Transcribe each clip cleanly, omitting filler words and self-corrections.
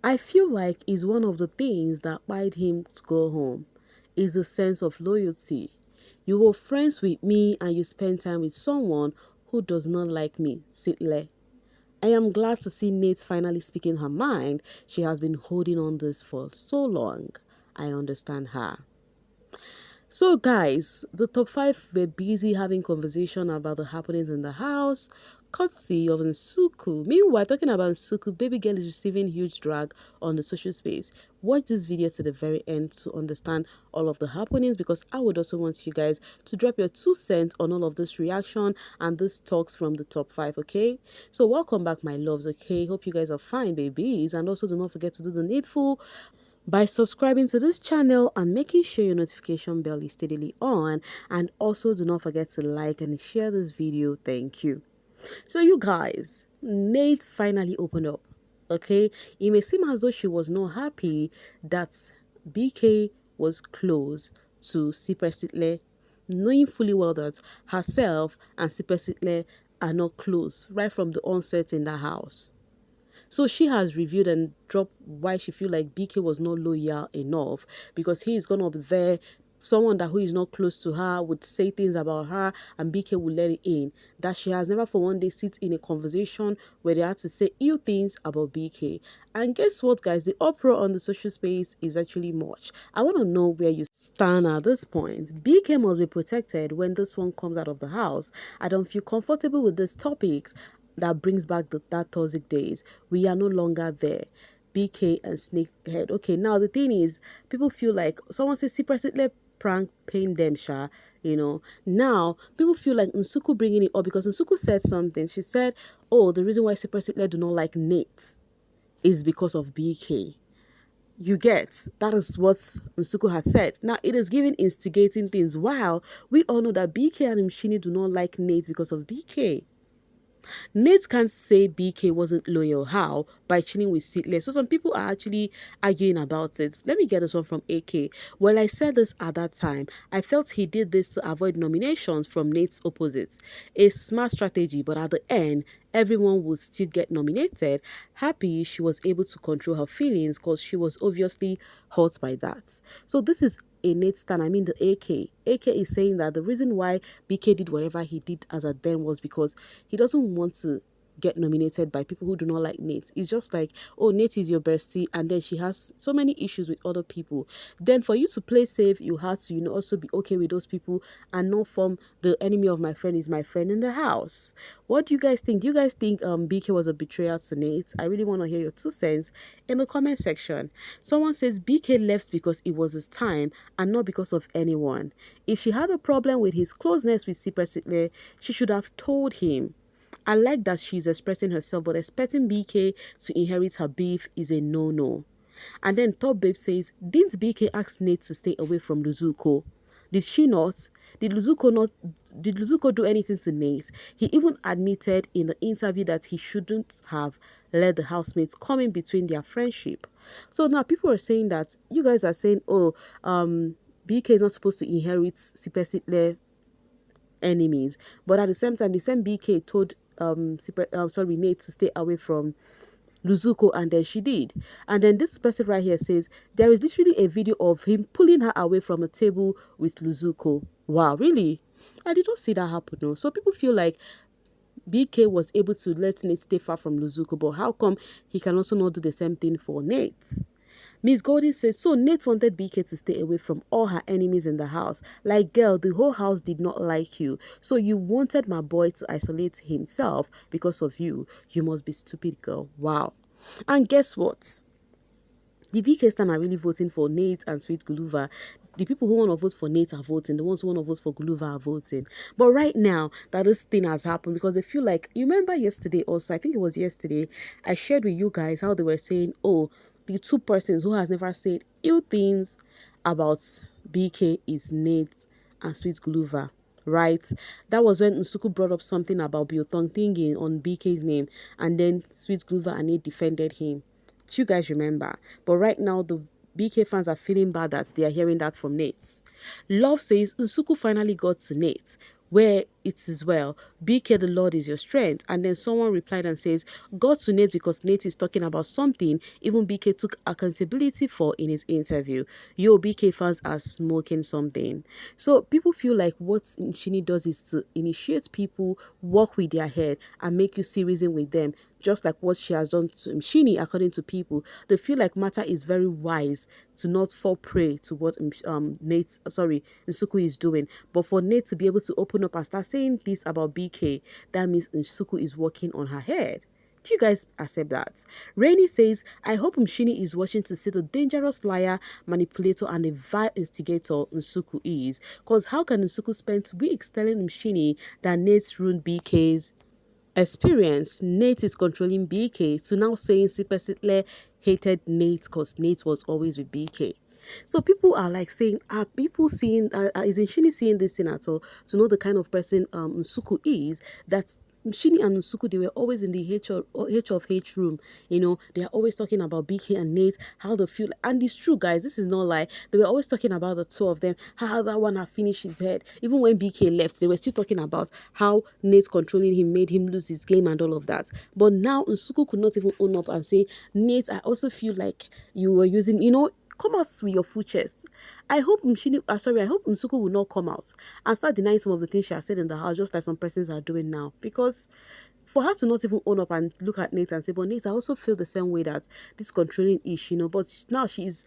I feel like it's one of the things that made him to go home is the sense of loyalty. You were friends with me and you spend time with someone who does not like me, Siphesihle. I am glad to see Nate finally speaking her mind. She has been holding on this for so long. I understand her. So guys, the top 5 were busy having conversation about the happenings in the house, courtesy of Nsuku. Meanwhile, talking about Nsuku, baby girl is receiving huge drag on the social space. Watch this video to the very end to understand all of the happenings, because I would also want you guys to drop your 2 cents on all of this reaction and this talks from the top 5, okay? So welcome back, my loves, okay? Hope you guys are fine, babies, and also do not forget to do the needful by subscribing to this channel and making sure your notification bell is steadily on, and also do not forget to like and share this video. Thank you. So you guys, Nate finally opened up. Okay, it may seem as though she was not happy that Beekay was close to Siphesihle, knowing fully well that herself and Siphesihle are not close right from the onset in the house. So she has reviewed and dropped why she feel like Beekay was not loyal enough, because he is gone up there. Someone that who is not close to her would say things about her and Beekay would let it in. That she has never for one day sit in a conversation where they had to say ill things about Beekay. And guess what, guys? The uproar on the social space is actually much. I want to know where you stand at this point. Beekay must be protected when this one comes out of the house. I don't feel comfortable with these topics that brings back that toxic days. We are no longer there. Beekay and Snakehead. Okay, now the thing is, people feel like someone says Siphesihle prank pain them, sha. You know, now people feel like Nsuku bringing it up because Nsuku said something. She said, "Oh, the reason why Siphesihle do not like Nate is because of Beekay." You get, that is what Nsuku has said. Now it is giving instigating things. Wow, we all know that Beekay and Mshini do not like Nate because of Beekay. Nate can't say Beekay wasn't loyal. How? By chilling with Siphesihle. So some people are actually arguing about it. Let me get this one from AK. Well, I said this at that time. I felt he did this to avoid nominations from Nate's opposites. A smart strategy, but at the end, everyone would still get nominated. Happy she was able to control her feelings because she was obviously hurt by that. So this is a Nate stand, I mean the AK. AK is saying that the reason why Beekay did whatever he did as a then was because he doesn't want to get nominated by people who do not like Nate. It's just like, oh, Nate is your bestie, and then she has so many issues with other people. Then for you to play safe, you have to, also be okay with those people and not form the enemy of my friend is my friend in the house. What do you guys think? Do you guys think Beekay was a betrayal to Nate? I really want to hear your 2 cents in the comment section. Someone says Beekay left because it was his time and not because of anyone. If she had a problem with his closeness with Siphesihle, she should have told him. I like that she's expressing herself, but expecting Beekay to inherit her beef is a no-no. And then Top Babe says, didn't Beekay ask Nate to stay away from Nsuku? Did she not? Did Nsuku do anything to Nate? He even admitted in the interview that he shouldn't have let the housemates come in between their friendship. So now people are saying that, you guys are saying, oh, Beekay is not supposed to inherit Siphesihle enemies, but at the same time, the same Beekay told Nate to stay away from Nsuku, and then she did. And then this person right here says there is literally a video of him pulling her away from a table with Nsuku. Wow, really? I did not see that happen. No. So people feel like Beekay was able to let Nate stay far from Nsuku, but how come he can also not do the same thing for Nate? Miss Goldie says, so Nate wanted Beekay to stay away from all her enemies in the house. Like, girl, the whole house did not like you. So you wanted my boy to isolate himself because of you. You must be stupid, girl. Wow. And guess what? The Beekay stand are really voting for Nate and Sweet Guluva. The people who want to vote for Nate are voting. The ones who want to vote for Guluva are voting. But right now, that this thing has happened because they feel like, you remember yesterday also, I think it was yesterday, I shared with you guys how they were saying, oh, the two persons who has never said ill things about Beekay is Nate and Sweet Guluva, right? That was when Nsuku brought up something about Biotong thinking on Beekay's name, and then Sweet Guluva and Nate defended him. Do you guys remember? But right now, the Beekay fans are feeling bad that they are hearing that from Nate. Love says Nsuku finally got to Nate, where it is well. BK, the Lord is your strength. And then someone replied and says, God to Nate because Nate is talking about something even BK took accountability for in his interview. Yo, BK fans are smoking something. So people feel like what Shini does is to initiate people, work with their head, and make you see reason with them. Just like what she has done to Shini, according to people, they feel like Mata is very wise to not fall prey to what Nsuku is doing. But for Nate to be able to open up and start saying this about BK, that means Nsuku is working on her head. Do you guys accept that? Rainy says, I hope Mshini is watching to see the dangerous liar, manipulator, and a vile instigator Nsuku is. Because how can Nsuku spend weeks telling Mshini that Nate's ruined BK's experience? Nate is controlling BK to now saying Siphesihle hated Nate because Nate was always with BK. So people are like saying, are people seeing, isn't Shini seeing this thing at all to know the kind of person Nsuku is, that Shini and Nsuku, they were always in the H of H room. You know, they are always talking about BK and Nate, how they feel. And it's true, guys. This is not lie. They were always talking about the two of them, how that one had finished his head. Even when BK left, they were still talking about how Nate controlling him made him lose his game and all of that. But now Nsuku could not even own up and say, Nate, I also feel like you were using, come out with your full chest. I hope Nsuku will not come out and start denying some of the things she has said in the house, just like some persons are doing now. Because for her to not even own up and look at Nate and say, but Nate, I also feel the same way that this controlling ish, but now she's,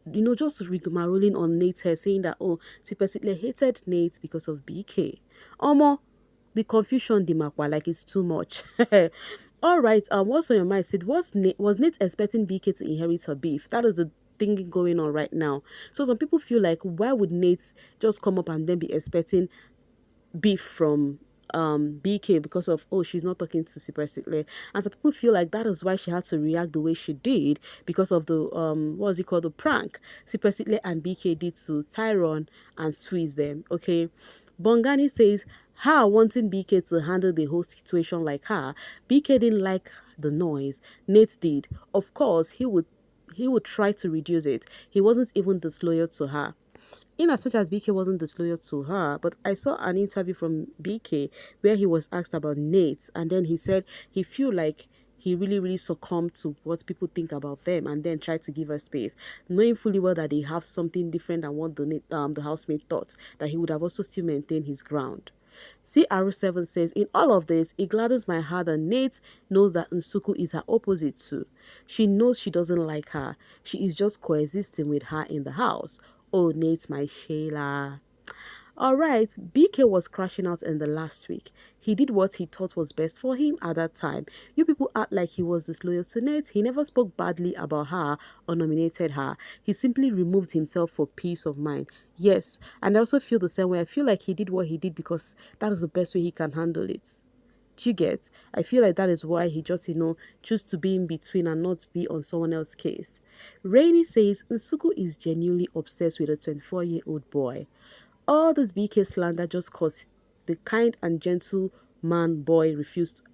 just rigmaroling on Nate's head, saying that, oh, Siphesihle hated Nate because of BK. Omo, the confusion, the makwa, like it's too much. All right, what's on your mind? Sid, was Nate expecting BK to inherit her beef? That is the thing going on right now. So some people feel like, why would Nate just come up and then be expecting beef from BK because of, oh, she's not talking to Siphesihle? And some people feel like that is why she had to react the way she did, because of the the prank Siphesihle and BK did to Tyrone and squeeze them. Okay, Bongani says, her wanting BK to handle the whole situation like her. BK didn't like the noise. Nate did. Of course, he would try to reduce it. He wasn't even disloyal to her. In as much as BK wasn't disloyal to her, but I saw an interview from BK where he was asked about Nate, and then he said he feel like he really, really succumbed to what people think about them and then tried to give her space, knowing fully well that they have something different than what the housemate thought, that he would have also still maintained his ground. CR7 says, in all of this, it gladdens my heart that Nate knows that Nsuku is her opposite too. She knows she doesn't like her. She is just coexisting with her in the house. Oh, Nate, my Shayla. Alright, BK was crashing out in the last week. He did what he thought was best for him at that time. You people act like he was disloyal to Nate. He never spoke badly about her or nominated her. He simply removed himself for peace of mind. Yes, and I also feel the same way. I feel like he did what he did because that is the best way he can handle it. Do you get? I feel like that is why he just, choose to be in between and not be on someone else's case. Rainy says, Nsuku is genuinely obsessed with a 24-year-old boy. All this BK slander just cause the kind and gentle man boy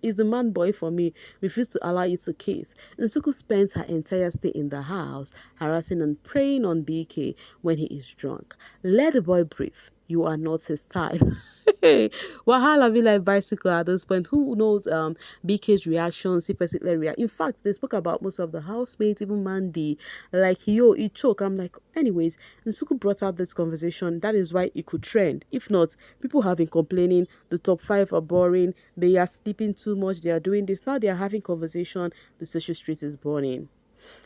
is the man boy for me, refused to allow you to kiss. Nsuku spends her entire stay in the house, harassing and preying on BK when he is drunk. Let the boy breathe. You are not his type. Wahala be like bicycle at this point. Who knows BK's reaction, Siphesihle react. In fact, they spoke about most of the housemates, even Mandy. Like, he choke. I'm like, anyways, Nsuku brought out this conversation. That is why it could trend. If not, people have been complaining the top 5 are boring, they are sleeping too much, they are doing this. Now they are having conversation, the social street is burning.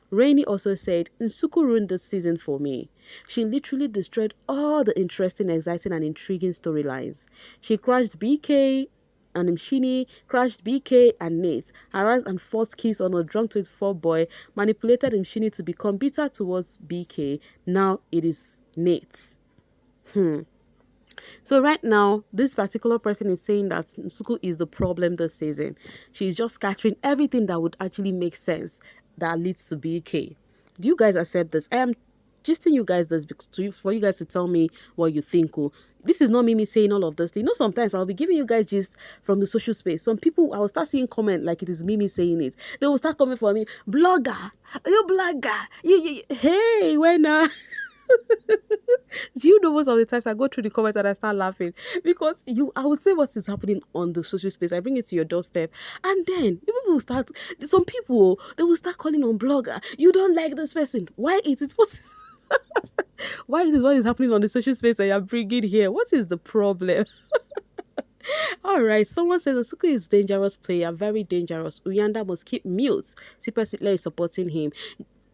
Rainy also said, Nsuku ruined this season for me. She literally destroyed all the interesting, exciting, and intriguing storylines. She crashed BK and Mshini, crashed BK and Nate, harassed and forced kiss on a drunk 24 boy, manipulated Mshini to become bitter towards BK. Now it is Nate. So right now, this particular person is saying that Nsuku is the problem this season. She's just scattering everything that would actually make sense that leads to BK. Do you guys accept this? I am gisting you guys this for you guys to tell me what you think. Oh, this is not me saying all of this. Sometimes I'll be giving you guys gist from the social space. Some people, I will start seeing comment like it is me saying it. They will start coming for me, blogger, you blogger, hey, when Do you know most of the times I go through the comments and I start laughing because I will say what is happening on the social space. I bring it to your doorstep, and then people will start. Some people they will start calling on blogger. You don't like this person. Why is it what? Why is what is happening on the social space that you're bringing here? What is the problem? All right, someone says Nsuku is dangerous player, very dangerous. Uyanda must keep mute. Siphesihle is supporting him.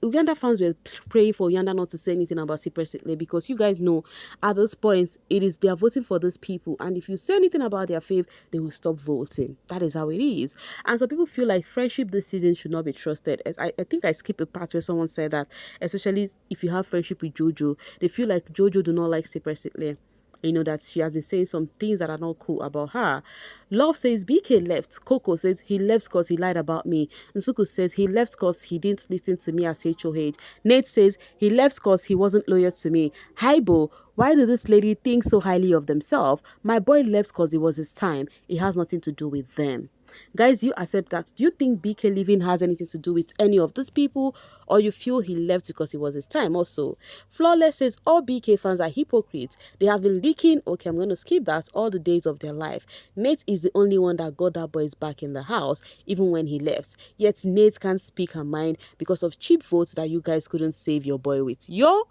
Uganda fans were praying for Uganda not to say anything about Siphesihle because you guys know at those points they are voting for those people, and if you say anything about their faith, they will stop voting. That is how it is. And some people feel like friendship this season should not be trusted. As I think I skipped a part where someone said that, especially if you have friendship with Jojo, they feel like Jojo do not like Siphesihle. You know that she has been saying some things that are not cool about her. Love says Beekay left. Coco says he left because he lied about me. Nsuku says he left because he didn't listen to me as HOH. Nate says he left because he wasn't loyal to me. Haibo, why do this lady think so highly of themselves? My boy left because it was his time. It has nothing to do with them. Guys, you accept that. Do you think Beekay leaving has anything to do with any of these people, or you feel he left because it was his time also? Flawless says all Beekay fans are hypocrites. They have been leaking, okay, I'm going to skip that, all the days of their life. Nate is the only one that got that boys back in the house, even when he left. Yet Nate can't speak her mind because of cheap votes that you guys couldn't save your boy with. Yo!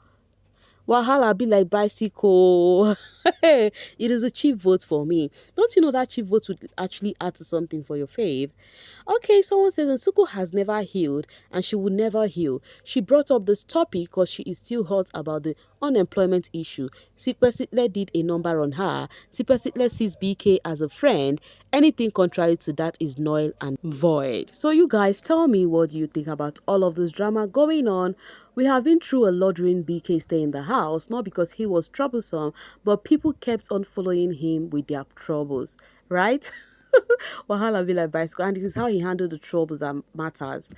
Wahala be like bicycle. It is a cheap vote for me. Don't you know that cheap vote would actually add to something for your fave? Okay, someone says Nsuku has never healed and she will never heal. She brought up this topic because she is still hot about the unemployment issue. Siphesihle did a number on her. Siphesihle sees Beekay as a friend. Anything contrary to that is null and void. So you guys tell me, what do you think about all of this drama going on? We have been through a lot during Beekay stay in the house, not because he was troublesome, but people kept on following him with their troubles, right? Wahala be like bicycle, and it is how he handled the troubles that matters.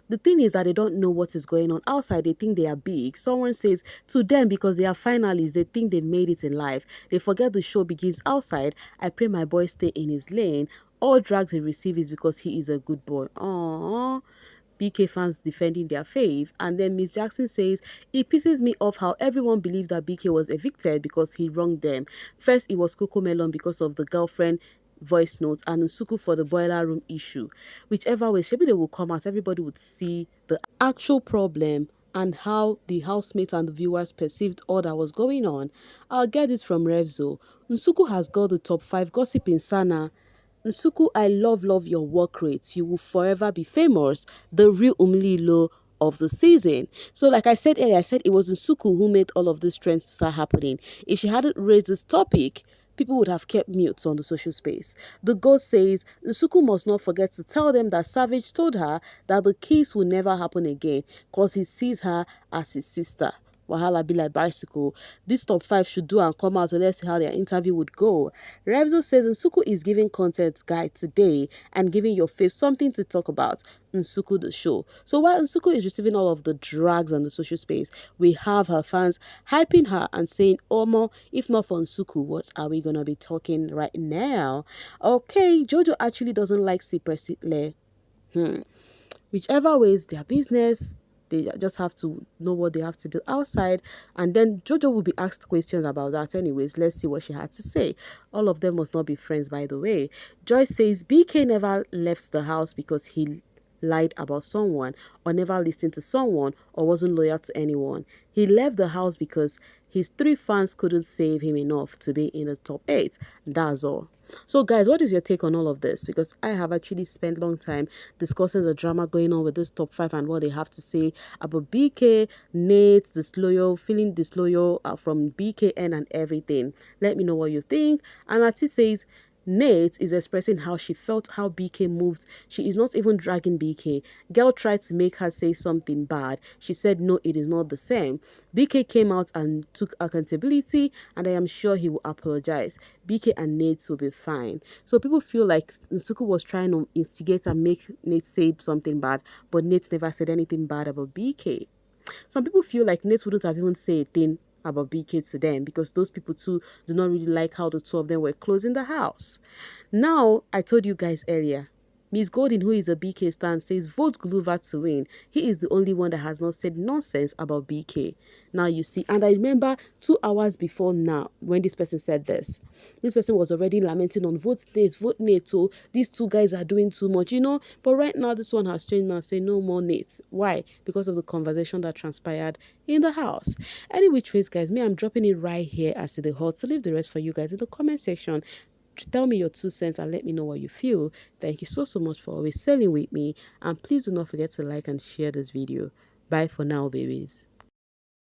The thing is that they don't know what is going on outside. They think they are big. Someone says to them, because they are finalists, they think they made it in life. They forget the show begins outside. I pray my boy stay in his lane. All drags he receives is because he is a good boy. Aww. Beekay fans defending their faith. And then Miss Jackson says, it pisses me off how everyone believed that Beekay was evicted because he wronged them. First, it was Coco Melon because of the girlfriend voice notes, and Nsuku for the boiler room issue. Whichever way, maybe they will come out, everybody would see the actual problem and how the housemates and the viewers perceived all that was going on. I'll get it from Revzo. Nsuku has got the top 5 gossip in Sana. Nsuku, I love your work rate. You will forever be famous. The real Umlilo of the season. So like I said earlier, I said it was Nsuku who made all of these trends to start happening. If she hadn't raised this topic, people would have kept mute on the social space. The ghost says Nsuku must not forget to tell them that Savage told her that the kiss will never happen again because he sees her as his sister. Wahala be like bicycle. This top 5 should do and come out, and let's see how their interview would go. Revzo says Nsuku is giving content guide today and giving your fave something to talk about. Nsuku the show. So while Nsuku is receiving all of the drags on the social space, we have her fans hyping her and saying, Omo, if not for Nsuku, what are we gonna be talking right now? Okay, Jojo actually doesn't like Siphesihle. Whichever way is their business, they just have to know what they have to do outside, and then Jojo will be asked questions about that anyways. Let's see what she had to say. All of them must not be friends, by the way. Joyce says Beekay never left the house because he lied about someone or never listened to someone or wasn't loyal to anyone. He left the house because his 3 fans couldn't save him enough to be in the top 8. That's all. So guys, what is your take on all of this? Because I have actually spent a long time discussing the drama going on with this top 5 and what they have to say about Beekay, Nate, disloyal, feeling disloyal from BKN and everything. Let me know what you think. And Ati says Nate is expressing how she felt how Beekay moved. She is not even dragging Beekay. Girl tried to make her say something bad. She said no, it is not the same. Beekay came out and took accountability, and I am sure he will apologize. Beekay and Nate will be fine. So people feel like Nsuku was trying to instigate and make Nate say something bad, but Nate never said anything bad about Beekay. Some people feel like Nate wouldn't have even said a thing about Beekay to them because those people too do not really like how the two of them were close in the house. Now, I told you guys earlier, Miss Golden, who is a BK stan, says vote Glover to win. He is the only one that has not said nonsense about BK. Now you see, and I remember 2 hours before now when this person said this person was already lamenting on vote Nate. So these two guys are doing too much, But right now this one has changed now, say no more Nate. Why? Because of the conversation that transpired in the house. Any which ways, guys, me, I'm dropping it right here as to the hot. To leave the rest for you guys in the comment section. Tell me your 2 cents and let me know what you feel. Thank you so much for always selling with me, and please do not forget to like and share this video. Bye for now, babies.